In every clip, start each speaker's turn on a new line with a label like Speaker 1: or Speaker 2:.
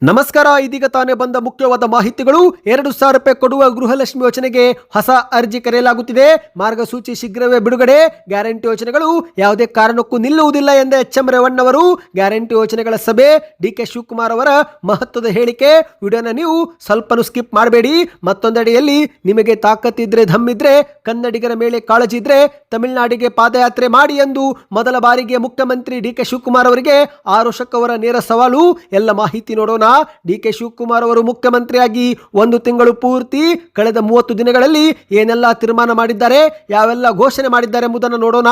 Speaker 1: ನಮಸ್ಕಾರ. ಇದೀಗ ತಾನೇ ಬಂದ ಮುಖ್ಯವಾದ ಮಾಹಿತಿಗಳು. 2,000 ರೂಪಾಯಿ ಕೊಡುವ ಗೃಹಲಕ್ಷ್ಮಿ ಯೋಜನೆಗೆ ಹೊಸ ಅರ್ಜಿ ಕರೆಯಲಾಗುತ್ತಿದೆ. ಮಾರ್ಗಸೂಚಿ ಶೀಘ್ರವೇ ಬಿಡುಗಡೆ. ಗ್ಯಾರಂಟಿ ಯೋಜನೆಗಳು ಯಾವುದೇ ಕಾರಣಕ್ಕೂ ನಿಲ್ಲುವುದಿಲ್ಲ ಎಂದ ಎಚ್.ಎಂ. ರೇವಣ್ಣವರು. ಗ್ಯಾರಂಟಿ ಯೋಜನೆಗಳ ಸಭೆ, ಡಿ.ಕೆ. ಶಿವಕುಮಾರ್ ಅವರ ಮಹತ್ವದ ಹೇಳಿಕೆ. ವಿಡಿಯೋನ ನೀವು ಸ್ವಲ್ಪನೂ ಸ್ಕಿಪ್ ಮಾಡಬೇಡಿ. ಮತ್ತೊಂದೆಡೆಯಲ್ಲಿ ನಿಮಗೆ ತಾಕತ್ತಿದ್ರೆ, ದಮ್ಮಿದ್ರೆ, ಕನ್ನಡಿಗರ ಮೇಲೆ ಕಾಳಜಿ ಇದ್ರೆ ತಮಿಳುನಾಡಿಗೆ ಪಾದಯಾತ್ರೆ ಮಾಡಿ ಎಂದು ಮೊದಲ ಬಾರಿಗೆ ಮುಖ್ಯಮಂತ್ರಿ ಡಿ.ಕೆ. ಶಿವಕುಮಾರ್ ಅವರಿಗೆ ಆರೋಶಕ್ ಅವರ ನೇರ ಸವಾಲು. ಎಲ್ಲ ಮಾಹಿತಿ ನೋಡೋಣ. ಡಿ.ಕೆ. ಶಿವಕುಮಾರ್ ಅವರು ಮುಖ್ಯಮಂತ್ರಿಯಾಗಿ 1 ತಿಂಗಳು ಪೂರ್ತಿ ಕಳೆದ 30 ದಿನಗಳಲ್ಲಿ ಏನೆಲ್ಲ ತೀರ್ಮಾನ ಮಾಡಿದ್ದಾರೆ, ಯಾವೆಲ್ಲ ಘೋಷಣೆ ಮಾಡಿದ್ದಾರೆ ಎಂಬುದನ್ನು ನೋಡೋಣ.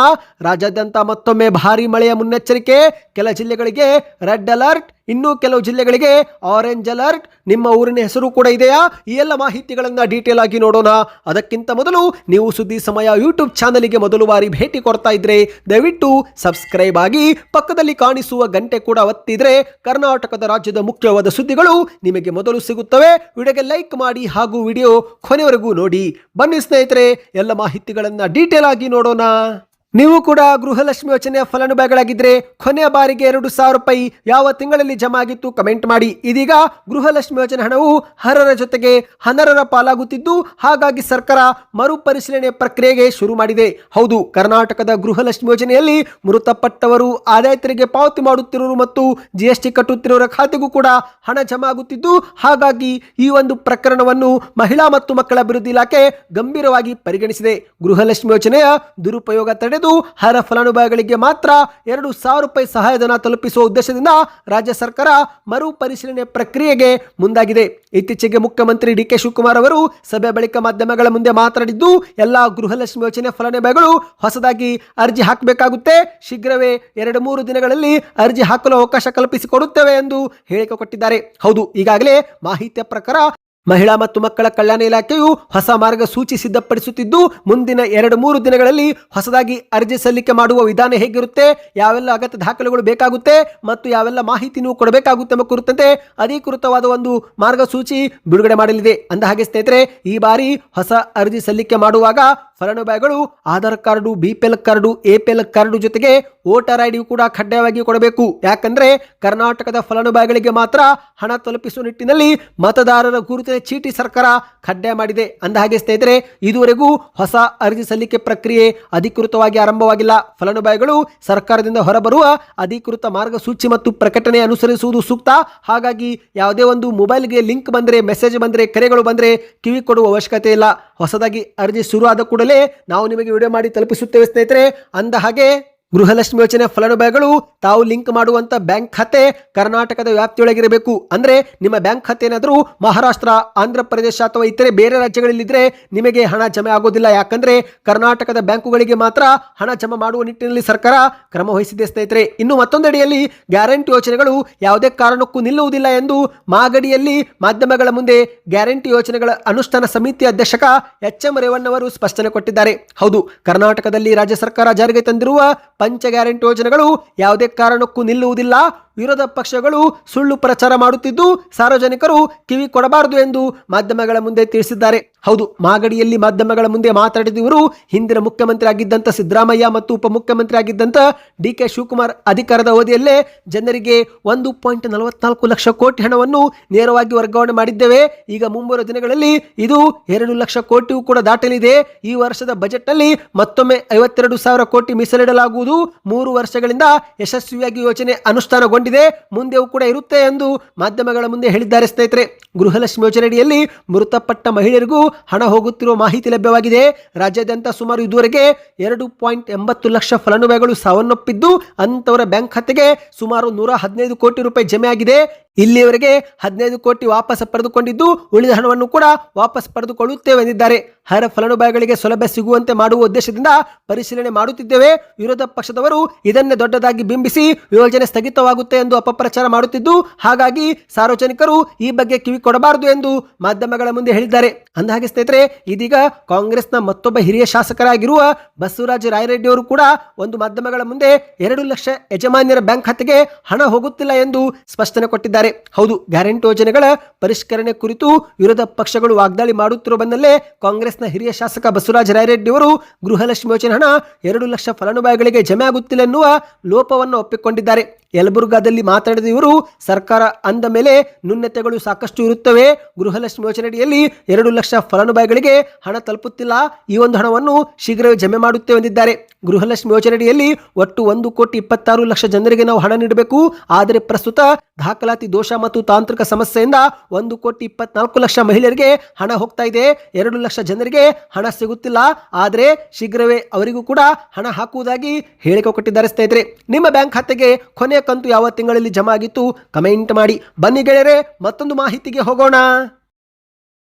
Speaker 1: ರಾಜ್ಯಾದ್ಯಂತ ಮತ್ತೊಮ್ಮೆ ಭಾರಿ ಮಳೆಯ ಮುನ್ನೆಚ್ಚರಿಕೆ. ಕೆಲ ಜಿಲ್ಲೆಗಳಿಗೆ ರೆಡ್ ಅಲರ್ಟ್, ಇನ್ನು ಕೆಲವು ಜಿಲ್ಲೆಗಳಿಗೆ ಆರೆಂಜ್ ಅಲರ್ಟ್. ನಿಮ್ಮ ಊರಿನ ಹೆಸರು ಕೂಡ ಇದೆಯಾ? ಈ ಎಲ್ಲ ಮಾಹಿತಿಗಳನ್ನ ಡೀಟೇಲ್ ಆಗಿ ನೋಡೋಣ. ಅದಕ್ಕಿಂತ ಮೊದಲು ನೀವು ಸುದ್ದಿ ಸಮಯ ಯೂಟ್ಯೂಬ್ ಚಾನಲ್ಗೆ ಮೊದಲು ಬಾರಿ ಭೇಟಿ ಕೊಡ್ತಾ ಇದ್ರೆ ದಯವಿಟ್ಟು ಸಬ್ಸ್ಕ್ರೈಬ್ ಆಗಿ, ಪಕ್ಕದಲ್ಲಿ ಕಾಣಿಸುವ ಗಂಟೆ ಕೂಡ ಒತ್ತಿದ್ರೆ ಕರ್ನಾಟಕದ ರಾಜ್ಯದ ಮುಖ್ಯವಾದ ಸುದ್ದಿಗಳು ನಿಮಗೆ ಮೊದಲು ಸಿಗುತ್ತವೆ. ವಿಡಿಯೋಗೆ ಲೈಕ್ ಮಾಡಿ ಹಾಗೂ ವಿಡಿಯೋ ಕೊನೆವರೆಗೂ ನೋಡಿ. ಬನ್ನಿ ಸ್ನೇಹಿತರೆ, ಎಲ್ಲ ಮಾಹಿತಿಗಳನ್ನ ಡೀಟೇಲ್ ಆಗಿ ನೋಡೋಣ. ನೀವು ಕೂಡ ಗೃಹಲಕ್ಷ್ಮಿ ಯೋಜನೆಯ ಫಲಾನುಭವಿಗಳಾಗಿದ್ದರೆ ಕೊನೆಯ ಬಾರಿಗೆ 2,000 ರೂಪಾಯಿ ಯಾವ ತಿಂಗಳಲ್ಲಿ ಜಮಾ ಆಗಿತ್ತು ಕಮೆಂಟ್ ಮಾಡಿ. ಇದೀಗ ಗೃಹಲಕ್ಷ್ಮಿ ಯೋಜನೆ ಹಣವು ಅರ್ಹರ ಜೊತೆಗೆ ಅನರ್ಹರ ಪಾಲಾಗುತ್ತಿದ್ದು, ಹಾಗಾಗಿ ಸರ್ಕಾರ ಮರುಪರಿಶೀಲನೆ ಪ್ರಕ್ರಿಯೆಗೆ ಶುರು ಮಾಡಿದೆ. ಹೌದು, ಕರ್ನಾಟಕದ ಗೃಹಲಕ್ಷ್ಮಿ ಯೋಜನೆಯಲ್ಲಿ ಮೃತಪಟ್ಟವರು, ಆದಾಯ ತೆರಿಗೆ ಪಾವತಿ ಮಾಡುತ್ತಿರುವರು ಮತ್ತು GST ಕಟ್ಟುತ್ತಿರುವವರ ಖಾತೆಗೂ ಕೂಡ ಹಣ ಜಮಾ ಆಗುತ್ತಿದ್ದು, ಹಾಗಾಗಿ ಈ ಒಂದು ಪ್ರಕರಣವನ್ನು ಮಹಿಳಾ ಮತ್ತು ಮಕ್ಕಳ ಅಭಿವೃದ್ಧಿ ಇಲಾಖೆ ಗಂಭೀರವಾಗಿ ಪರಿಗಣಿಸಿದೆ. ಗೃಹಲಕ್ಷ್ಮಿ ಯೋಜನೆಯ ದುರುಪಯೋಗ ತಡೆದು ಅರ್ಹ ಫಲಾನುಭವಿಗಳಿಗೆ ಮಾತ್ರ 2,000 ರೂಪಾಯಿ ಸಹಾಯಧನ ತಲುಪಿಸುವ ಉದ್ದೇಶದಿಂದ ರಾಜ್ಯ ಸರ್ಕಾರ ಮರು ಪರಿಶೀಲನೆ ಪ್ರಕ್ರಿಯೆಗೆ ಮುಂದಾಗಿದೆ. ಇತ್ತೀಚೆಗೆ ಮುಖ್ಯಮಂತ್ರಿ ಡಿ.ಕೆ. ಶಿವಕುಮಾರ್ ಅವರು ಸಭೆ ಬಳಿಕ ಮಾಧ್ಯಮಗಳ ಮುಂದೆ ಮಾತನಾಡಿದ್ದು, ಎಲ್ಲಾ ಗೃಹಲಕ್ಷ್ಮಿ ಯೋಜನೆ ಫಲಾನುಭವಿಗಳು ಹೊಸದಾಗಿ ಅರ್ಜಿ ಹಾಕಬೇಕಾಗುತ್ತೆ. ಶೀಘ್ರವೇ 2-3 ದಿನಗಳಲ್ಲಿ ಅರ್ಜಿ ಹಾಕಲು ಅವಕಾಶ ಕಲ್ಪಿಸಿಕೊಡುತ್ತೇವೆ ಎಂದು ಹೇಳಿಕೆ ಕೊಟ್ಟಿದ್ದಾರೆ. ಹೌದು, ಈಗಾಗಲೇ ಮಾಹಿತಿಯ ಪ್ರಕಾರ ಮಹಿಳಾ ಮತ್ತು ಮಕ್ಕಳ ಕಲ್ಯಾಣ ಇಲಾಖೆಯು ಹೊಸ ಮಾರ್ಗಸೂಚಿ ಸಿದ್ಧಪಡಿಸುತ್ತಿದ್ದು, ಮುಂದಿನ 2-3 ದಿನಗಳಲ್ಲಿ ಹೊಸದಾಗಿ ಅರ್ಜಿ ಸಲ್ಲಿಕೆ ಮಾಡುವ ವಿಧಾನ ಹೇಗಿರುತ್ತೆ, ಯಾವೆಲ್ಲ ಅಗತ್ಯ ದಾಖಲೆಗಳು ಬೇಕಾಗುತ್ತೆ ಮತ್ತು ಯಾವೆಲ್ಲ ಮಾಹಿತಿ ನೀವು ಕೊಡಬೇಕಾಗುತ್ತೆ ಎಂಬ ಕುರಿತಂತೆ ಅಧಿಕೃತವಾದ ಒಂದು ಮಾರ್ಗಸೂಚಿ ಬಿಡುಗಡೆ ಮಾಡಲಿದೆ. ಅಂದ ಹಾಗೆ ಸ್ನೇಹಿತರೆ, ಈ ಬಾರಿ ಹೊಸ ಅರ್ಜಿ ಸಲ್ಲಿಕೆ ಮಾಡುವಾಗ ಫಲಾನುಭವಿಗಳು Aadhaar card, BPL card, APL card ಜೊತೆಗೆ ವೋಟರ್ ID ಕೂಡ ಕಡ್ಡಾಯವಾಗಿ ಕೊಡಬೇಕು. ಯಾಕಂದ್ರೆ ಕರ್ನಾಟಕದ ಫಲಾನುಭವಿಗಳಿಗೆ ಮಾತ್ರ ಹಣ ತಲುಪಿಸುವ ನಿಟ್ಟಿನಲ್ಲಿ ಮತದಾರರ ಗುರುತಿನ ಚೀಟಿ ಸರ್ಕಾರ ಕಡ್ಡಾಯ ಮಾಡಿದೆ. ಅಂದ ಹಾಗೆ ಸ್ನೇಹಿತರೆ, ಇದುವರೆಗೂ ಹೊಸ ಅರ್ಜಿ ಸಲ್ಲಿಕೆ ಪ್ರಕ್ರಿಯೆ ಅಧಿಕೃತವಾಗಿ ಆರಂಭವಾಗಿಲ್ಲ. ಫಲಾನುಭವಿಗಳು ಸರ್ಕಾರದಿಂದ ಹೊರಬರುವ ಅಧಿಕೃತ ಮಾರ್ಗಸೂಚಿ ಮತ್ತು ಪ್ರಕಟಣೆ ಅನುಸರಿಸುವುದು ಸೂಕ್ತ. ಹಾಗಾಗಿ ಯಾವುದೇ ಒಂದು ಮೊಬೈಲ್ಗೆ ಲಿಂಕ್ ಬಂದರೆ, ಮೆಸೇಜ್ ಬಂದರೆ, ಕರೆಗಳು ಬಂದರೆ ಕಿವಿ ಕೊಡುವ ಅವಶ್ಯಕತೆ ಇಲ್ಲ. ಹೊಸದಾಗಿ ಅರ್ಜಿ ಶುರು ಆದ ಕೂಡಲೇ ನಾವು ನಿಮಗೆ ವಿಡಿಯೋ ಮಾಡಿ ತಲುಪಿಸುತ್ತೇವೆ ಸ್ನೇಹಿತರೆ. ಅಂದ ಹಾಗೆ ಗೃಹಲಕ್ಷ್ಮಿ ಯೋಜನೆ ಫಲಾನುಭವಿಗಳು ತಾವು ಲಿಂಕ್ ಮಾಡುವಂತ ಬ್ಯಾಂಕ್ ಖಾತೆ ಕರ್ನಾಟಕದ ವ್ಯಾಪ್ತಿಯೊಳಗಿರಬೇಕು. ಅಂದ್ರೆ ನಿಮ್ಮ ಬ್ಯಾಂಕ್ ಖಾತೆ ಏನಾದರೂ ಮಹಾರಾಷ್ಟ್ರ, ಆಂಧ್ರ ಪ್ರದೇಶ ಅಥವಾ ಇತರೆ ಬೇರೆ ರಾಜ್ಯಗಳಲ್ಲಿದ್ದರೆ ನಿಮಗೆ ಹಣ ಜಮೆ ಆಗೋದಿಲ್ಲ. ಯಾಕಂದ್ರೆ ಕರ್ನಾಟಕದ ಬ್ಯಾಂಕುಗಳಿಗೆ ಮಾತ್ರ ಹಣ ಜಮಾ ಮಾಡುವ ನಿಟ್ಟಿನಲ್ಲಿ ಸರ್ಕಾರ ಕ್ರಮ ವಹಿಸಿದೆ ಸ್ನೇಹಿತರೆ. ಇನ್ನು ಮತ್ತೊಂದೆಡೆಯಲ್ಲಿ ಗ್ಯಾರಂಟಿ ಯೋಜನೆಗಳು ಯಾವುದೇ ಕಾರಣಕ್ಕೂ ನಿಲ್ಲುವುದಿಲ್ಲ ಎಂದು ಮಾಗಡಿಯಲ್ಲಿ ಮಾಧ್ಯಮಗಳ ಮುಂದೆ ಗ್ಯಾರಂಟಿ ಯೋಜನೆಗಳ ಅನುಷ್ಠಾನ ಸಮಿತಿ ಅಧ್ಯಕ್ಷಕ ಎಚ್.ಎಂ. ರೇವಣ್ಣವರು ಸ್ಪಷ್ಟನೆ ಕೊಟ್ಟಿದ್ದಾರೆ. ಹೌದು, ಕರ್ನಾಟಕದಲ್ಲಿ ರಾಜ್ಯ ಸರ್ಕಾರ ಜಾರಿಗೆ ತಂದಿರುವ ಪಂಚ ಗ್ಯಾರಂಟಿ ಯೋಜನೆಗಳು ಯಾವುದೇ ಕಾರಣಕ್ಕೂ ನಿಲ್ಲುವುದಿಲ್ಲ. ವಿರೋಧ ಪಕ್ಷಗಳು ಸುಳ್ಳು ಪ್ರಚಾರ ಮಾಡುತ್ತಿದ್ದು, ಸಾರ್ವಜನಿಕರು ಕಿವಿ ಕೊಡಬಾರದು ಎಂದು ಮಾಧ್ಯಮಗಳ ಮುಂದೆ ತಿಳಿಸಿದ್ದಾರೆ. ಹೌದು, ಮಾಗಡಿಯಲ್ಲಿ ಮಾಧ್ಯಮಗಳ ಮುಂದೆ ಮಾತನಾಡಿದ ಇವರು, ಹಿಂದಿನ ಮುಖ್ಯಮಂತ್ರಿ ಆಗಿದ್ದಂಥ ಸಿದ್ದರಾಮಯ್ಯ ಮತ್ತು ಉಪಮುಖ್ಯಮಂತ್ರಿ ಆಗಿದ್ದಂಥ ಡಿ.ಕೆ. ಶಿವಕುಮಾರ್ ಅಧಿಕಾರದ ಅವಧಿಯಲ್ಲೇ ಜನರಿಗೆ 1.44 ಲಕ್ಷ ಕೋಟಿ ಹಣವನ್ನು ನೇರವಾಗಿ ವರ್ಗಾವಣೆ ಮಾಡಿದ್ದೇವೆ. ಈಗ ಮುಂಬರುವ ದಿನಗಳಲ್ಲಿ ಇದು 2 ಲಕ್ಷ ಕೋಟಿಯೂ ಕೂಡ ದಾಟಲಿದೆ. ಈ ವರ್ಷದ ಬಜೆಟ್ ನಲ್ಲಿ ಮತ್ತೊಮ್ಮೆ 52,000 ಕೋಟಿ ಮೀಸಲಿಡಲಾಗುವುದು. 3 ವರ್ಷಗಳಿಂದ ಯಶಸ್ವಿಯಾಗಿ ಯೋಜನೆ ಅನುಷ್ಠಾನಗೊಂಡಿದೆ, ಮುಂದೆಯೂ ಕೂಡ ಇರುತ್ತೆ ಎಂದು ಮಾಧ್ಯಮಗಳ ಮುಂದೆ ಹೇಳಿದ್ದಾರೆ ಸ್ನೇಹಿತರೆ. ಗೃಹಲಕ್ಷ್ಮಿ ಯೋಜನೆಯಡಿಯಲ್ಲಿ ಮೃತಪಟ್ಟ ಮಹಿಳೆಯರಿಗೂ ಹಣ ಹೋಗುತ್ತಿರುವ ಮಾಹಿತಿ ಲಭ್ಯವಾಗಿದೆ. ರಾಜ್ಯಾದ್ಯಂತ ಸುಮಾರು ಇದುವರೆಗೆ 2.80 ಲಕ್ಷ ಫಲಾನುಭವಿಗಳು ಸಾವನ್ನಪ್ಪಿದ್ದು, ಅಂತವರ ಬ್ಯಾಂಕ್ ಖಾತೆಗೆ ಸುಮಾರು 115 ಕೋಟಿ ರೂಪಾಯಿ ಜಮೆ ಆಗಿದೆ. ಇಲ್ಲಿಯವರೆಗೆ 15 ಕೋಟಿ ವಾಪಸ್ ಪಡೆದುಕೊಂಡಿದ್ದು, ಉಳಿದ ಹಣವನ್ನು ಕೂಡ ವಾಪಸ್ ಪಡೆದುಕೊಳ್ಳುತ್ತೇವೆ ಎಂದಿದ್ದಾರೆ. ಅರ್ಹ ಫಲಾನುಭವಿಗಳಿಗೆ ಸೌಲಭ್ಯ ಸಿಗುವಂತೆ ಮಾಡುವ ಉದ್ದೇಶದಿಂದ ಪರಿಶೀಲನೆ ಮಾಡುತ್ತಿದ್ದೇವೆ. ವಿರೋಧ ಪಕ್ಷದವರು ಇದನ್ನೇ ದೊಡ್ಡದಾಗಿ ಬಿಂಬಿಸಿ ಯೋಜನೆ ಸ್ಥಗಿತವಾಗುತ್ತೆ ಎಂದು ಅಪಪ್ರಚಾರ ಮಾಡುತ್ತಿದ್ದು, ಹಾಗಾಗಿ ಸಾರ್ವಜನಿಕರು ಈ ಬಗ್ಗೆ ಕಿವಿ ಕೊಡಬಾರದು ಎಂದು ಮಾಧ್ಯಮಗಳ ಮುಂದೆ ಹೇಳಿದ್ದಾರೆ. ಅಂದಹಾಗೆ ಸ್ನೇಹಿತರೆ, ಇದೀಗ ಕಾಂಗ್ರೆಸ್ನ ಮತ್ತೊಬ್ಬ ಹಿರಿಯ ಶಾಸಕರಾಗಿರುವ ಬಸವರಾಜ ರಾಯರೆಡ್ಡಿ ಅವರು ಕೂಡ ಒಂದು ಮಾಧ್ಯಮಗಳ ಮುಂದೆ 2 ಲಕ್ಷ ಯಜಮಾನ್ಯರ ಬ್ಯಾಂಕ್ ಖಾತೆಗೆ ಹಣ ಹೋಗುತ್ತಿಲ್ಲ ಎಂದು ಸ್ಪಷ್ಟನೆ ಕೊಟ್ಟಿದ್ದಾರೆ. ಹೌದು, ಗ್ಯಾರಂಟಿ ಯೋಜನೆಗಳ ಪರಿಷ್ಕರಣೆ ಕುರಿತು ವಿರೋಧ ಪಕ್ಷಗಳು ವಾಗ್ದಾಳಿ ಮಾಡುತ್ತಿರುವ ಬೆನ್ನಲ್ಲೇ ಕಾಂಗ್ರೆಸ್ನ ಹಿರಿಯ ಶಾಸಕ ಬಸವರಾಜ ರಾಯರೆಡ್ಡಿ ಅವರು ಗೃಹಲಕ್ಷ್ಮಿ ಯೋಜನೆ ಹಣ 2 ಲಕ್ಷ ಫಲಾನುಭವಿಗಳಿಗೆ ಜಮೆ ಆಗುತ್ತಿಲ್ಲ ಎನ್ನುವ ಲೋಪವನ್ನು ಒಪ್ಪಿಕೊಂಡಿದ್ದಾರೆ. ಯಲಬುರ್ಗಾದಲ್ಲಿ ಮಾತನಾಡಿದ ಇವರು, ಸರ್ಕಾರ ಅಂದ ಮೇಲೆ ನ್ಯೂನತೆಗಳು ಸಾಕಷ್ಟು ಇರುತ್ತವೆ. ಗೃಹಲಕ್ಷ್ಮಿ ಯೋಜನೆಯಡಿಯಲ್ಲಿ 2 ಲಕ್ಷ ಫಲಾನುಭವಿಗಳಿಗೆ ಹಣ ತಲುಪುತ್ತಿಲ್ಲ. ಈ ಒಂದು ಹಣವನ್ನು ಶೀಘ್ರವೇ ಜಮೆ ಮಾಡುತ್ತೇವೆ ಎಂದಿದ್ದಾರೆ. ಗೃಹಲಕ್ಷ್ಮಿ ಯೋಜನೆಯಡಿಯಲ್ಲಿ ಒಟ್ಟು 1,26,00,000 ಜನರಿಗೆ ನಾವು ಹಣ ನೀಡಬೇಕು. ಆದರೆ ಪ್ರಸ್ತುತ ದಾಖಲಾತಿ ದೋಷ ಮತ್ತು ತಾಂತ್ರಿಕ ಸಮಸ್ಯೆಯಿಂದ 1,24,00,000 ಮಹಿಳೆಯರಿಗೆ ಹಣ ಹೋಗ್ತಾ ಇದೆ. 2 ಲಕ್ಷ ಜನರಿಗೆ ಹಣ ಸಿಗುತ್ತಿಲ್ಲ. ಆದರೆ ಶೀಘ್ರವೇ ಅವರಿಗೂ ಕೂಡ ಹಣ ಹಾಕುವುದಾಗಿ ಹೇಳಿಕೆ ಕೊಟ್ಟಿದ್ದಾರೆ. ಸ್ನೇಹಿತರೆ, ನಿಮ್ಮ ಬ್ಯಾಂಕ್ ಖಾತೆಗೆ ಕೊನೆಯ ಕಂತು ಯಾವ ತಿಂಗಳಲ್ಲಿ ಜಮಾ ಆಗಿತ್ತು ಕಮೆಂಟ್ ಮಾಡಿ. ಬನ್ನಿ ಗೆಳೆಯರೆ, ಮತ್ತೊಂದು ಮಾಹಿತಿಗೆ ಹೋಗೋಣ.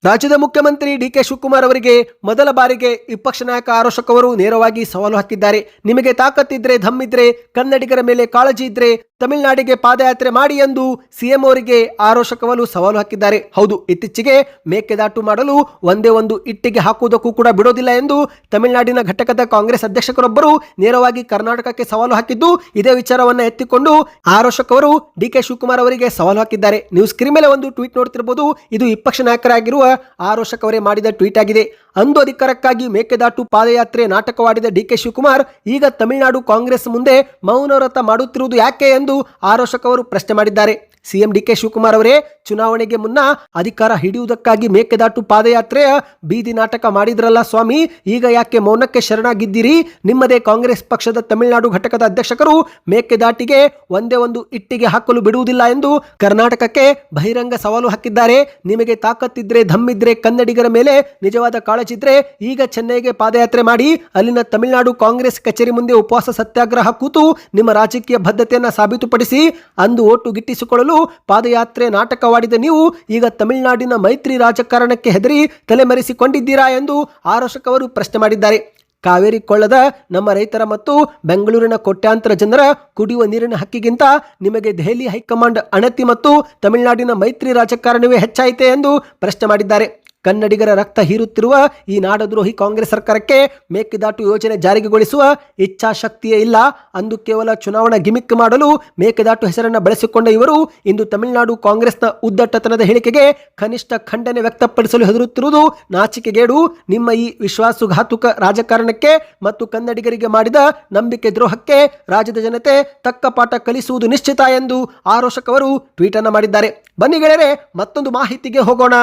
Speaker 1: ರಾಜ್ಯದ ಮುಖ್ಯಮಂತ್ರಿ ಡಿ.ಕೆ. ಶಿವಕುಮಾರ್ ಅವರಿಗೆ ಮೊದಲ ಬಾರಿಗೆ ವಿಪಕ್ಷ ನಾಯಕ ಆರ್ ಅಶೋಕ್ ಅವರು ನೇರವಾಗಿ ಸವಾಲು ಹಾಕಿದ್ದಾರೆ. ನಿಮಗೆ ತಾಕತ್ತಿದ್ರೆ, ದಮ್ಮಿದ್ರೆ, ಕನ್ನಡಿಗರ ಮೇಲೆ ಕಾಳಜಿ ಇದ್ರೆ ತಮಿಳುನಾಡಿಗೆ ಪಾದಯಾತ್ರೆ ಮಾಡಿ ಎಂದು ಸಿಎಂ ಅವರಿಗೆ ಆರ್ ಅಶೋಕ್ ಅವರು ಸವಾಲು ಹಾಕಿದ್ದಾರೆ. ಹೌದು, ಇತ್ತೀಚೆಗೆ ಮೇಕೆದಾಟು ಮಾಡಲು ಒಂದೇ ಒಂದು ಇಟ್ಟಿಗೆ ಹಾಕುವುದಕ್ಕೂ ಕೂಡ ಬಿಡೋದಿಲ್ಲ ಎಂದು ತಮಿಳುನಾಡಿನ ಘಟಕದ ಕಾಂಗ್ರೆಸ್ ಅಧ್ಯಕ್ಷರೊಬ್ಬರು ನೇರವಾಗಿ ಕರ್ನಾಟಕಕ್ಕೆ ಸವಾಲು ಹಾಕಿದ್ದು, ಇದೇ ವಿಚಾರವನ್ನ ಎತ್ತಿಕೊಂಡು ಆರ್ ಅಶೋಕ್ ಅವರು ಡಿ.ಕೆ. ಶಿವಕುಮಾರ್ ಅವರಿಗೆ ಸವಾಲು ಹಾಕಿದ್ದಾರೆ. ನೀವು ಸ್ಕ್ರೀನ್ ಮೇಲೆ ಒಂದು ಟ್ವೀಟ್ ನೋಡ್ತಿರಬಹುದು. ಇದು ವಿಪಕ್ಷ ನಾಯಕರಾಗಿರುವ ಆರ್ ಅಶೋಕ್ ಅವರೇ ಮಾಡಿದ ಟ್ವೀಟ್ ಆಗಿದೆ. ಅಂದು ಅಧಿಕಾರಕ್ಕಾಗಿ ಮೇಕೆದಾಟು ಪಾದಯಾತ್ರೆ ನಾಟಕವಾಡಿದ ಡಿ.ಕೆ. ಶಿವಕುಮಾರ್ ಈಗ ತಮಿಳುನಾಡು ಕಾಂಗ್ರೆಸ್ ಮುಂದೆ ಮೌನವ್ರತ ಮಾಡುತ್ತಿರುವುದು ಯಾಕೆ ಎಂದು ಆರ್ ಅಶೋಕ್ ಅವರು ಪ್ರಶ್ನೆ ಮಾಡಿದ್ದಾರೆ. ಸಿಎಂ ಡಿ.ಕೆ. ಶಿವಕುಮಾರ್ ಅವರೇ ಚುನಾವಣೆಗೆ ಮುನ್ನ ಅಧಿಕಾರ ಹಿಡಿಯುವುದಕ್ಕಾಗಿ ಮೇಕೆದಾಟು ಪಾದಯಾತ್ರೆಯ ಬೀದಿ ನಾಟಕ ಮಾಡಿದ್ರಲ್ಲ ಸ್ವಾಮಿ, ಈಗ ಯಾಕೆ ಮೌನಕ್ಕೆ ಶರಣಾಗಿದ್ದೀರಿ? ನಿಮ್ಮದೇ ಕಾಂಗ್ರೆಸ್ ಪಕ್ಷದ ತಮಿಳುನಾಡು ಘಟಕದ ಅಧ್ಯಕ್ಷರು ಮೇಕೆದಾಟಿಗೆ ಒಂದೇ ಒಂದು ಇಟ್ಟಿಗೆ ಹಾಕಲು ಬಿಡುವುದಿಲ್ಲ ಎಂದು ಕರ್ನಾಟಕಕ್ಕೆ ಬಹಿರಂಗ ಸವಾಲು ಹಾಕಿದ್ದಾರೆ. ನಿಮಗೆ ತಾಕತ್ತಿದ್ರೆ, ದಮ್ಮಿದ್ರೆ, ಕನ್ನಡಿಗರ ಮೇಲೆ ನಿಜವಾದ ಕಾಳಜಿದ್ರೆ ಈಗ ಚೆನ್ನೈಗೆ ಪಾದಯಾತ್ರೆ ಮಾಡಿ ಅಲ್ಲಿನ ತಮಿಳುನಾಡು ಕಾಂಗ್ರೆಸ್ ಕಚೇರಿ ಮುಂದೆ ಉಪವಾಸ ಸತ್ಯಾಗ್ರಹ ಕೂತು ನಿಮ್ಮ ರಾಜಕೀಯ ಬದ್ಧತೆಯನ್ನು ಸಾಬೀತುಪಡಿಸಿ ಅಂದು ಓಟು ಗಿಟ್ಟಿಸಿಕೊಳ್ಳಲು ಪಾದಯಾತ್ರೆ ನಾಟಕವಾಡಿದ ನೀವು ಈಗ ತಮಿಳುನಾಡಿನ ಮೈತ್ರಿ ರಾಜಕಾರಣಕ್ಕೆ ಹೆದರಿ ತಲೆಮರೆಸಿಕೊಂಡಿದ್ದೀರಾ ಎಂದು ಆರ್ ಅಶೋಕ್ ಅವರು ಪ್ರಶ್ನೆ ಮಾಡಿದ್ದಾರೆ. ಕಾವೇರಿ ಕೊಳ್ಳದ ನಮ್ಮ ರೈತರ ಮತ್ತು ಬೆಂಗಳೂರಿನ ಕೋಟ್ಯಾಂತರ ಜನರ ಕುಡಿಯುವ ನೀರಿನ ಹಕ್ಕಿಗಿಂತ ನಿಮಗೆ ದೆಹಲಿ ಹೈಕಮಾಂಡ್ ಅಣತಿ ಮತ್ತು ತಮಿಳುನಾಡಿನ ಮೈತ್ರಿ ರಾಜಕಾರಣವೇ ಹೆಚ್ಚಾಯಿತೆ ಎಂದು ಪ್ರಶ್ನೆ ಮಾಡಿದ್ದಾರೆ. ಕನ್ನಡಿಗರ ರಕ್ತ ಹೀರುತ್ತಿರುವ ಈ ನಾಡದ್ರೋಹಿ ಕಾಂಗ್ರೆಸ್ ಸರ್ಕಾರಕ್ಕೆ ಮೇಕೆದಾಟು ಯೋಜನೆ ಜಾರಿಗೆಗೊಳಿಸುವ ಇಚ್ಛಾಶಕ್ತಿಯೇ ಇಲ್ಲ. ಅಂದು ಕೇವಲ ಚುನಾವಣಾ ಗಿಮಿಕ್ ಮಾಡಲು ಮೇಕೆದಾಟು ಹೆಸರನ್ನು ಬಳಸಿಕೊಂಡ ಇವರು ಇಂದು ತಮಿಳುನಾಡು ಕಾಂಗ್ರೆಸ್ನ ಉದ್ದಟತನದ ಹೇಳಿಕೆಗೆ ಕನಿಷ್ಠ ಖಂಡನೆ ವ್ಯಕ್ತಪಡಿಸಲು ಹೆದರುತ್ತಿರುವುದು ನಾಚಿಕೆಗೇಡು. ನಿಮ್ಮ ಈ ವಿಶ್ವಾಸಘಾತುಕ ರಾಜಕಾರಣಕ್ಕೆ ಮತ್ತು ಕನ್ನಡಿಗರಿಗೆ ಮಾಡಿದ ನಂಬಿಕೆ ದ್ರೋಹಕ್ಕೆ ರಾಜ್ಯದ ಜನತೆ ತಕ್ಕ ಪಾಠ ಕಲಿಸುವುದು ನಿಶ್ಚಿತ ಎಂದು ಆರ್ ಅಶೋಕ್ ಅವರು ಟ್ವೀಟ್ ಅನ್ನು ಮಾಡಿದ್ದಾರೆ. ಬನ್ನಿ ಗೆಳೆಯರೆ, ಮತ್ತೊಂದು ಮಾಹಿತಿಗೆ ಹೋಗೋಣ.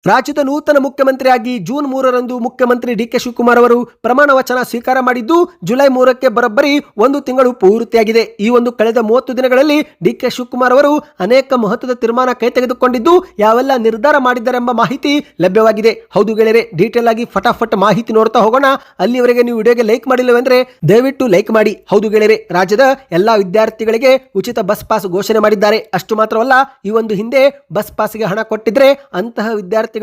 Speaker 1: ರಾಜ್ಯದ ನೂತನ ಮುಖ್ಯಮಂತ್ರಿಯಾಗಿ ಜೂನ್ 3ರಂದು ಮುಖ್ಯಮಂತ್ರಿ ಡಿ.ಕೆ. ಶಿವಕುಮಾರ್ ಅವರು ಪ್ರಮಾಣ ವಚನ ಸ್ವೀಕಾರ ಮಾಡಿದ್ದು ಜುಲೈ 3ಕ್ಕೆ ಬರೋಬ್ಬರಿ 1 ತಿಂಗಳು ಪೂರ್ತಿಯಾಗಿದೆ. ಈ ಒಂದು ಕಳೆದ 30 ದಿನಗಳಲ್ಲಿ ಡಿ.ಕೆ. ಶಿವಕುಮಾರ್ ಅವರು ಅನೇಕ ಮಹತ್ವದ ತೀರ್ಮಾನ ಕೈ ತೆಗೆದುಕೊಂಡಿದ್ದು ಯಾವೆಲ್ಲ ನಿರ್ಧಾರ ಮಾಡಿದ್ದಾರೆಂಬ ಮಾಹಿತಿ ಲಭ್ಯವಾಗಿದೆ. ಹೌದು ಗೆಳೆಯರೆ, ಡೀಟೇಲ್ ಆಗಿ ಫಟಾಫಟ್ ಮಾಹಿತಿ ನೋಡ್ತಾ ಹೋಗೋಣ. ಅಲ್ಲಿವರೆಗೆ ನೀವು ವಿಡಿಯೋಗೆ ಲೈಕ್ ಮಾಡಿಲ್ಲವೆಂದ್ರೆ ದಯವಿಟ್ಟು ಲೈಕ್ ಮಾಡಿ. ಹೌದು ಗೆಳೆಯರೆ, ರಾಜ್ಯದ ಎಲ್ಲಾ ವಿದ್ಯಾರ್ಥಿಗಳಿಗೆ ಉಚಿತ ಬಸ್ ಪಾಸ್ ಘೋಷಣೆ ಮಾಡಿದ್ದಾರೆ. ಅಷ್ಟು ಮಾತ್ರವಲ್ಲ, ಈ ಒಂದು ಹಿಂದೆ ಬಸ್ ಪಾಸ್ಗೆ ಹಣ ಕೊಟ್ಟಿದ್ರೆ ಅಂತಹ ವಿದ್ಯಾರ್ಥಿಗಳಿಗೆ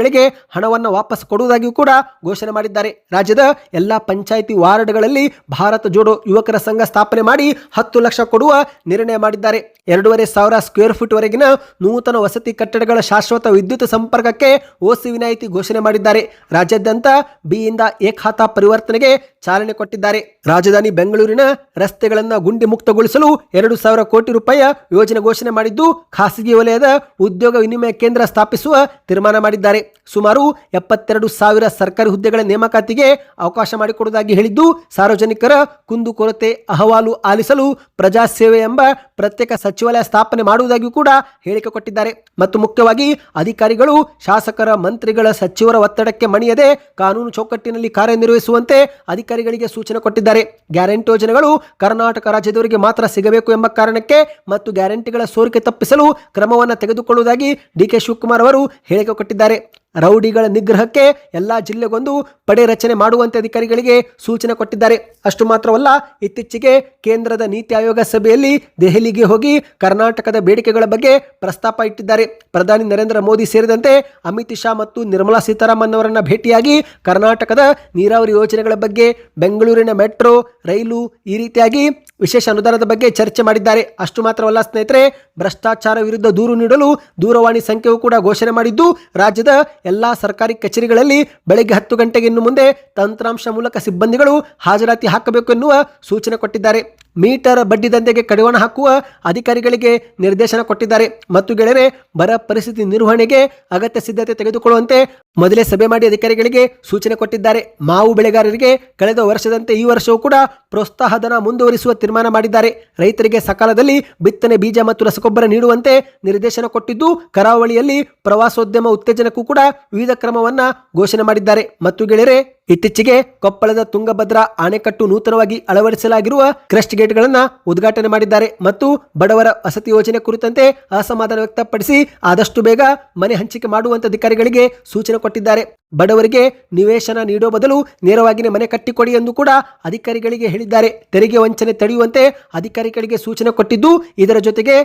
Speaker 1: ಹಣವನ್ನು ವಾಪಸ್ ಕೊಡುವುದಾಗಿಯೂ ಕೂಡ ಘೋಷಣೆ ಮಾಡಿದ್ದಾರೆ. ರಾಜ್ಯದ ಎಲ್ಲಾ ಪಂಚಾಯಿತಿ ವಾರ್ಡ್ಗಳಲ್ಲಿ ಭಾರತ ಜೋಡೋ ಯುವಕರ ಸಂಘ ಸ್ಥಾಪನೆ ಮಾಡಿ 10 ಲಕ್ಷ ಕೊಡುವ ನಿರ್ಣಯ ಮಾಡಿದ್ದಾರೆ. 2,500 ಸ್ಕ್ವೇರ್ ಫೀಟ್ ವರೆಗಿನ ನೂತನ ವಸತಿ ಕಟ್ಟಡಗಳ ಶಾಶ್ವತ ವಿದ್ಯುತ್ ಸಂಪರ್ಕಕ್ಕೆ ಓಸಿ ವಿನಾಯಿತಿ ಘೋಷಣೆ ಮಾಡಿದ್ದಾರೆ. ರಾಜ್ಯಾದ್ಯಂತ ಬಿ ಇಂದ ಎ ಖಾತಾ ಪರಿವರ್ತನೆಗೆ ಚಾಲನೆ ಕೊಟ್ಟಿದ್ದಾರೆ. ರಾಜಧಾನಿ ಬೆಂಗಳೂರಿನ ರಸ್ತೆಗಳನ್ನು ಗುಂಡಿ ಮುಕ್ತಗೊಳಿಸಲು 2,000 ಕೋಟಿ ರೂಪಾಯಿ ಯೋಜನೆ ಘೋಷಣೆ ಮಾಡಿದ್ದು ಖಾಸಗಿ ವಲಯದ ಉದ್ಯೋಗ ವಿನಿಮಯ ಕೇಂದ್ರ ಸ್ಥಾಪಿಸುವ ತೀರ್ಮಾನ ಮಾಡಿದ್ದಾರೆ. ಸುಮಾರು 72,000 ಸರ್ಕಾರಿ ಹುದ್ದೆಗಳ ನೇಮಕಾತಿಗೆ ಅವಕಾಶ ಮಾಡಿಕೊಡುವುದಾಗಿ ಹೇಳಿದ್ದು, ಸಾರ್ವಜನಿಕರ ಕುಂದುಕೊರತೆ ಅಹವಾಲು ಆಲಿಸಲು ಪ್ರಜಾಸೇವೆ ಎಂಬ ಪ್ರತ್ಯೇಕ ಸಚಿವಾಲಯ ಸ್ಥಾಪನೆ ಮಾಡುವುದಾಗಿಯೂ ಕೂಡ ಹೇಳಿಕೆ ಕೊಟ್ಟಿದ್ದಾರೆ. ಮತ್ತು ಮುಖ್ಯವಾಗಿ ಅಧಿಕಾರಿಗಳು ಶಾಸಕರ, ಮಂತ್ರಿಗಳ, ಸಚಿವರ ಒತ್ತಡಕ್ಕೆ ಮಣಿಯದೆ ಕಾನೂನು ಚೌಕಟ್ಟಿನಲ್ಲಿ ಕಾರ್ಯನಿರ್ವಹಿಸುವಂತೆ ಅಧಿಕಾರಿಗಳಿಗೆ ಸೂಚನೆ ಕೊಟ್ಟಿದ್ದಾರೆ. ಗ್ಯಾರಂಟಿ ಯೋಜನೆಗಳು ಕರ್ನಾಟಕ ರಾಜ್ಯದವರಿಗೆ ಮಾತ್ರ ಸಿಗಬೇಕು ಎಂಬ ಕಾರಣಕ್ಕೆ ಮತ್ತು ಗ್ಯಾರಂಟಿಗಳ ಸೋರಿಕೆ ತಪ್ಪಿಸಲು ಕ್ರಮವನ್ನು ತೆಗೆದುಕೊಳ್ಳುವುದಾಗಿ ಡಿ.ಕೆ. ಶಿವಕುಮಾರ್ ಅವರು ಹೇಳಿಕೆ ಕೊಟ್ಟಿದ್ದಾರೆ. ರೌಡಿಗಳ ನಿಗ್ರಹಕ್ಕೆ ಎಲ್ಲಾ ಜಿಲ್ಲೆಗೊಂದು ಪಡೆ ರಚನೆ ಮಾಡುವಂತೆ ಅಧಿಕಾರಿಗಳಿಗೆ ಸೂಚನೆ ಕೊಟ್ಟಿದ್ದಾರೆ. ಅಷ್ಟು ಮಾತ್ರವಲ್ಲ, ಇತ್ತೀಚೆಗೆ ಕೇಂದ್ರದ ನೀತಿ ಆಯೋಗ ಸಭೆಯಲ್ಲಿ ದೆಹಲಿಗೆ ಹೋಗಿ ಕರ್ನಾಟಕದ ಬೇಡಿಕೆಗಳ ಬಗ್ಗೆ ಪ್ರಸ್ತಾಪ ಇಟ್ಟಿದ್ದಾರೆ. ಪ್ರಧಾನಿ ನರೇಂದ್ರ ಮೋದಿ ಸೇರಿದಂತೆ ಅಮಿತ್ ಶಾ ಮತ್ತು ನಿರ್ಮಲಾ ಸೀತಾರಾಮನ್ ಅವರನ್ನ ಭೇಟಿಯಾಗಿ ಕರ್ನಾಟಕದ ನೀರಾವರಿ ಯೋಜನೆಗಳ ಬಗ್ಗೆ, ಬೆಂಗಳೂರಿನ ಮೆಟ್ರೋ ರೈಲು ಈ ರೀತಿಯಾಗಿ ವಿಶೇಷ ಅನುದಾನದ ಬಗ್ಗೆ ಚರ್ಚೆ ಮಾಡಿದ್ದಾರೆ. ಅಷ್ಟು ಮಾತ್ರವಲ್ಲ ಸ್ನೇಹಿತರೆ, ಭ್ರಷ್ಟಾಚಾರ ವಿರುದ್ಧ ದೂರು ನೀಡಲು ದೂರವಾಣಿ ಸಂಖ್ಯೆಯೂ ಕೂಡ ಘೋಷಣೆ ಮಾಡಿದ್ದು, ರಾಜ್ಯದ ಎಲ್ಲಾ ಸರ್ಕಾರಿ ಕಚೇರಿಗಳಲ್ಲಿ ಬೆಳಗ್ಗೆ 10 ಗಂಟೆಗೆ ಇನ್ನು ಮುಂದೆ ತಂತ್ರಾಂಶ ಮೂಲಕ ಸಿಬ್ಬಂದಿಗಳು ಹಾಜರಾತಿ ಹಾಕಬೇಕು ಎನ್ನುವ ಸೂಚನೆ ಕೊಟ್ಟಿದ್ದಾರೆ. ಮೀಟರ್ ಬಡ್ಡಿ ದಂಧೆಗೆ ಕಡಿವಾಣ ಹಾಕುವ ಅಧಿಕಾರಿಗಳಿಗೆ ನಿರ್ದೇಶನ ಕೊಟ್ಟಿದ್ದಾರೆ. ಮತ್ತು ಗೆಳೆಯರೆ, ಬರ ಪರಿಸ್ಥಿತಿ ನಿರ್ವಹಣೆಗೆ ಅಗತ್ಯ ಸಿದ್ಧತೆ ತೆಗೆದುಕೊಳ್ಳುವಂತೆ ಮೊದಲೇ ಸಭೆ ಮಾಡಿ ಅಧಿಕಾರಿಗಳಿಗೆ ಸೂಚನೆ ಕೊಟ್ಟಿದ್ದಾರೆ. ಮಾವು ಬೆಳೆಗಾರರಿಗೆ ಕಳೆದ ವರ್ಷದಂತೆ ಈ ವರ್ಷವೂ ಕೂಡ ಪ್ರೋತ್ಸಾಹ ಧನ ಮುಂದುವರಿಸುವ ತೀರ್ಮಾನ ಮಾಡಿದ್ದಾರೆ. ರೈತರಿಗೆ ಸಕಾಲದಲ್ಲಿ ಬಿತ್ತನೆ ಬೀಜ ಮತ್ತು ರಸಗೊಬ್ಬರ ನೀಡುವಂತೆ ನಿರ್ದೇಶನ ಕೊಟ್ಟಿದ್ದು, ಕರಾವಳಿಯಲ್ಲಿ ಪ್ರವಾಸೋದ್ಯಮ ಉತ್ತೇಜನಕ್ಕೂ ಕೂಡ ವಿವಿಧ ಕ್ರಮವನ್ನ ಘೋಷಣೆ ಮಾಡಿದ್ದಾರೆ. ಮತ್ತು ಗೆಳೆಯರೆ, ಇತ್ತೀಚೆಗೆ ಕೊಪ್ಪಳದ ತುಂಗಭದ್ರಾ ಅಣೆಕಟ್ಟು ನೂತನವಾಗಿ ಅಳವಡಿಸಲಾಗಿರುವ ಕ್ರಸ್ಟ್ ಗೇಟ್ಗಳನ್ನ ಉದ್ಘಾಟನೆ ಮಾಡಿದ್ದಾರೆ ಮತ್ತು ಬಡವರ ವಸತಿ ಯೋಜನೆ ಕುರಿತಂತೆ ಅಸಮಾಧಾನ ವ್ಯಕ್ತಪಡಿಸಿ ಆದಷ್ಟು ಬೇಗ ಮನೆ ಹಂಚಿಕೆ ಮಾಡುವಂತೆ ಅಧಿಕಾರಿಗಳಿಗೆ ಸೂಚನೆ ಕೊಟ್ಟಿದ್ದಾರೆ. ಬಡವರಿಗೆ ನಿವೇಶನ ನೀಡೋ ಬದಲು ನೇರವಾಗಿಯೇ ಮನೆ ಕಟ್ಟಿಕೊಡಿ ಎಂದು ಕೂಡ ಅಧಿಕಾರಿಗಳಿಗೆ ಹೇಳಿದ್ದಾರೆ. ತೆರಿಗೆ ವಂಚನೆ ತಡೆಯುವಂತೆ ಅಧಿಕಾರಿಗಳಿಗೆ ಸೂಚನೆ ಕೊಟ್ಟಿದ್ದು, ಇದರ ಜೊತೆಗೆ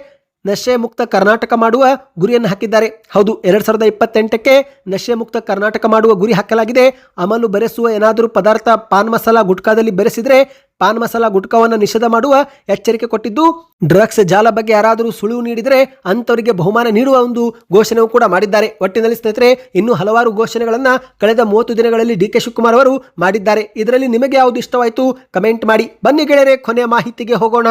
Speaker 1: ನಶೆ ಮುಕ್ತ ಕರ್ನಾಟಕ ಮಾಡುವ ಗುರಿಯನ್ನು ಹಾಕಿದ್ದಾರೆ. ಹೌದು, 2028ಕ್ಕೆ ನಶೆ ಮುಕ್ತ ಕರ್ನಾಟಕ ಮಾಡುವ ಗುರಿ ಹಾಕಲಾಗಿದೆ. ಅಮಲು ಬೆರೆಸುವ ಏನಾದರೂ ಪದಾರ್ಥ ಪಾನ್ ಮಸಾಲ ಗುಟ್ಕಾದಲ್ಲಿ ಬೆರೆಸಿದ್ರೆ ಪಾನ್ ಮಸಾಲ ಗುಟ್ಕಾವನ್ನು ನಿಷೇಧ ಮಾಡುವ ಎಚ್ಚರಿಕೆ ಕೊಟ್ಟಿದ್ದು, ಡ್ರಗ್ಸ್ ಜಾಲ ಬಗ್ಗೆ ಯಾರಾದರೂ ಸುಳಿವು ನೀಡಿದರೆ ಅಂಥವರಿಗೆ ಬಹುಮಾನ ನೀಡುವ ಒಂದು ಘೋಷಣೆಯೂ ಕೂಡ ಮಾಡಿದ್ದಾರೆ. ಒಟ್ಟಿನಲ್ಲಿ ಸ್ನೇಹಿತರೆ, ಇನ್ನೂ ಹಲವಾರು ಘೋಷಣೆಗಳನ್ನು ಕಳೆದ 30 ದಿನಗಳಲ್ಲಿ ಡಿ.ಕೆ. ಶಿವಕುಮಾರ್ ಅವರು ಮಾಡಿದ್ದಾರೆ. ಇದರಲ್ಲಿ ನಿಮಗೆ ಯಾವುದು ಇಷ್ಟವಾಯಿತು ಕಮೆಂಟ್ ಮಾಡಿ. ಬನ್ನಿ ಗೆಳೆಯರೆ, ಕೊನೆಯ ಮಾಹಿತಿಗೆ ಹೋಗೋಣ.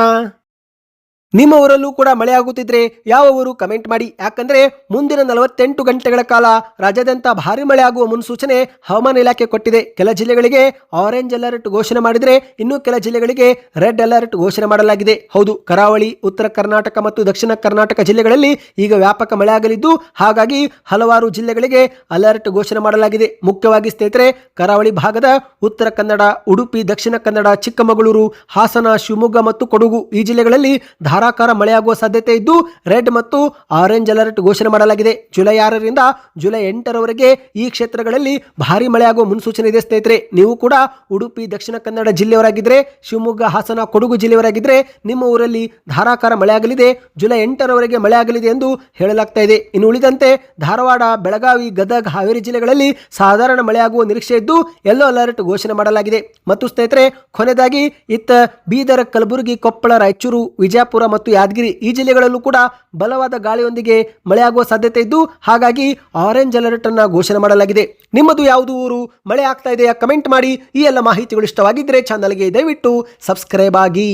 Speaker 1: ನಿಮ್ಮ ಊರಲ್ಲೂ ಕೂಡ ಮಳೆ ಆಗುತ್ತಿದ್ರೆ ಯಾವ ಊರು ಕಮೆಂಟ್ ಮಾಡಿ. ಯಾಕಂದ್ರೆ ಮುಂದಿನ 48 ಗಂಟೆಗಳ ಕಾಲ ರಾಜ್ಯಾದ್ಯಂತ ಭಾರಿ ಮಳೆ ಆಗುವ ಮುನ್ಸೂಚನೆ ಹವಾಮಾನ ಇಲಾಖೆ ಕೊಟ್ಟಿದೆ. ಕೆಲ ಜಿಲ್ಲೆಗಳಿಗೆ ಆರೆಂಜ್ ಅಲರ್ಟ್ ಘೋಷಣೆ ಮಾಡಿದರೆ ಇನ್ನು ಕೆಲ ಜಿಲ್ಲೆಗಳಿಗೆ ರೆಡ್ ಅಲರ್ಟ್ ಘೋಷಣೆ ಮಾಡಲಾಗಿದೆ. ಹೌದು, ಕರಾವಳಿ, ಉತ್ತರ ಕರ್ನಾಟಕ ಮತ್ತು ದಕ್ಷಿಣ ಕರ್ನಾಟಕ ಜಿಲ್ಲೆಗಳಲ್ಲಿ ಈಗ ವ್ಯಾಪಕ ಮಳೆ ಆಗಲಿದ್ದು, ಹಾಗಾಗಿ ಹಲವಾರು ಜಿಲ್ಲೆಗಳಿಗೆ ಅಲರ್ಟ್ ಘೋಷಣೆ ಮಾಡಲಾಗಿದೆ. ಮುಖ್ಯವಾಗಿ ಸ್ನೇಹಿತರೆ, ಕರಾವಳಿ ಭಾಗದ ಉತ್ತರ ಕನ್ನಡ, ಉಡುಪಿ, ದಕ್ಷಿಣ ಕನ್ನಡ, ಚಿಕ್ಕಮಗಳೂರು, ಹಾಸನ, ಶಿವಮೊಗ್ಗ ಮತ್ತು ಕೊಡಗು ಈ ಜಿಲ್ಲೆಗಳಲ್ಲಿ ಧಾರಾಕಾರ ಮಳೆಯಾಗುವ ಸಾಧ್ಯತೆ ಇದ್ದು ರೆಡ್ ಮತ್ತು ಆರೆಂಜ್ ಅಲರ್ಟ್ ಘೋಷಣೆ ಮಾಡಲಾಗಿದೆ. ಜುಲೈ 6ರಿಂದ ಜುಲೈ 8ರವರೆಗೆ ಈ ಕ್ಷೇತ್ರಗಳಲ್ಲಿ ಭಾರಿ ಮಳೆಯಾಗುವ ಮುನ್ಸೂಚನೆ ಇದೆ. ಸ್ನೇಹಿತರೆ, ನೀವು ಕೂಡ ಉಡುಪಿ, ದಕ್ಷಿಣ ಕನ್ನಡ ಜಿಲ್ಲೆಯವರಾಗಿದ್ದರೆ, ಶಿವಮೊಗ್ಗ, ಹಾಸನ, ಕೊಡಗು ಜಿಲ್ಲೆಯವರಾಗಿದ್ದರೆ ನಿಮ್ಮ ಊರಲ್ಲಿ ಧಾರಾಕಾರ ಮಳೆಯಾಗಲಿದೆ. ಜುಲೈ 8ರವರೆಗೆ ಮಳೆ ಆಗಲಿದೆ ಎಂದು ಹೇಳಲಾಗ್ತಾ ಇದೆ. ಇನ್ನು ಉಳಿದಂತೆ ಧಾರವಾಡ, ಬೆಳಗಾವಿ, ಗದಗ, ಹಾವೇರಿ ಜಿಲ್ಲೆಗಳಲ್ಲಿ ಸಾಧಾರಣ ಮಳೆಯಾಗುವ ನಿರೀಕ್ಷೆ ಇದ್ದು ಯೆಲ್ಲೋ ಅಲರ್ಟ್ ಘೋಷಣೆ ಮಾಡಲಾಗಿದೆ. ಮತ್ತು ಸ್ನೇಹಿತರೆ, ಕೊನೆಯದಾಗಿ ಇತ್ತ ಬೀದರ್, ಕಲಬುರಗಿ, ಕೊಪ್ಪಳ, ರಾಯಚೂರು, ವಿಜಯಪುರ ಮತ್ತು ಯಾದಗಿರಿ ಈ ಜಿಲ್ಲೆಗಳಲ್ಲೂ ಕೂಡ ಬಲವಾದ ಗಾಳಿಯೊಂದಿಗೆ ಮಳೆಯಾಗುವ ಸಾಧ್ಯತೆ ಇದ್ದು, ಹಾಗಾಗಿ ಆರೆಂಜ್ ಅಲರ್ಟ್ ಅನ್ನು ಘೋಷಣೆ ಮಾಡಲಾಗಿದೆ. ನಿಮ್ಮದು ಯಾವುದು ಊರು? ಮಳೆ ಆಗ್ತಾ ಇದೆಯಾ? ಕಮೆಂಟ್ ಮಾಡಿ. ಈ ಎಲ್ಲ ಮಾಹಿತಿಗಳು ಇಷ್ಟವಾಗಿದ್ದರೆ ಚಾನಲ್ಗೆ ದಯವಿಟ್ಟು ಸಬ್ಸ್ಕ್ರೈಬ್ ಆಗಿ.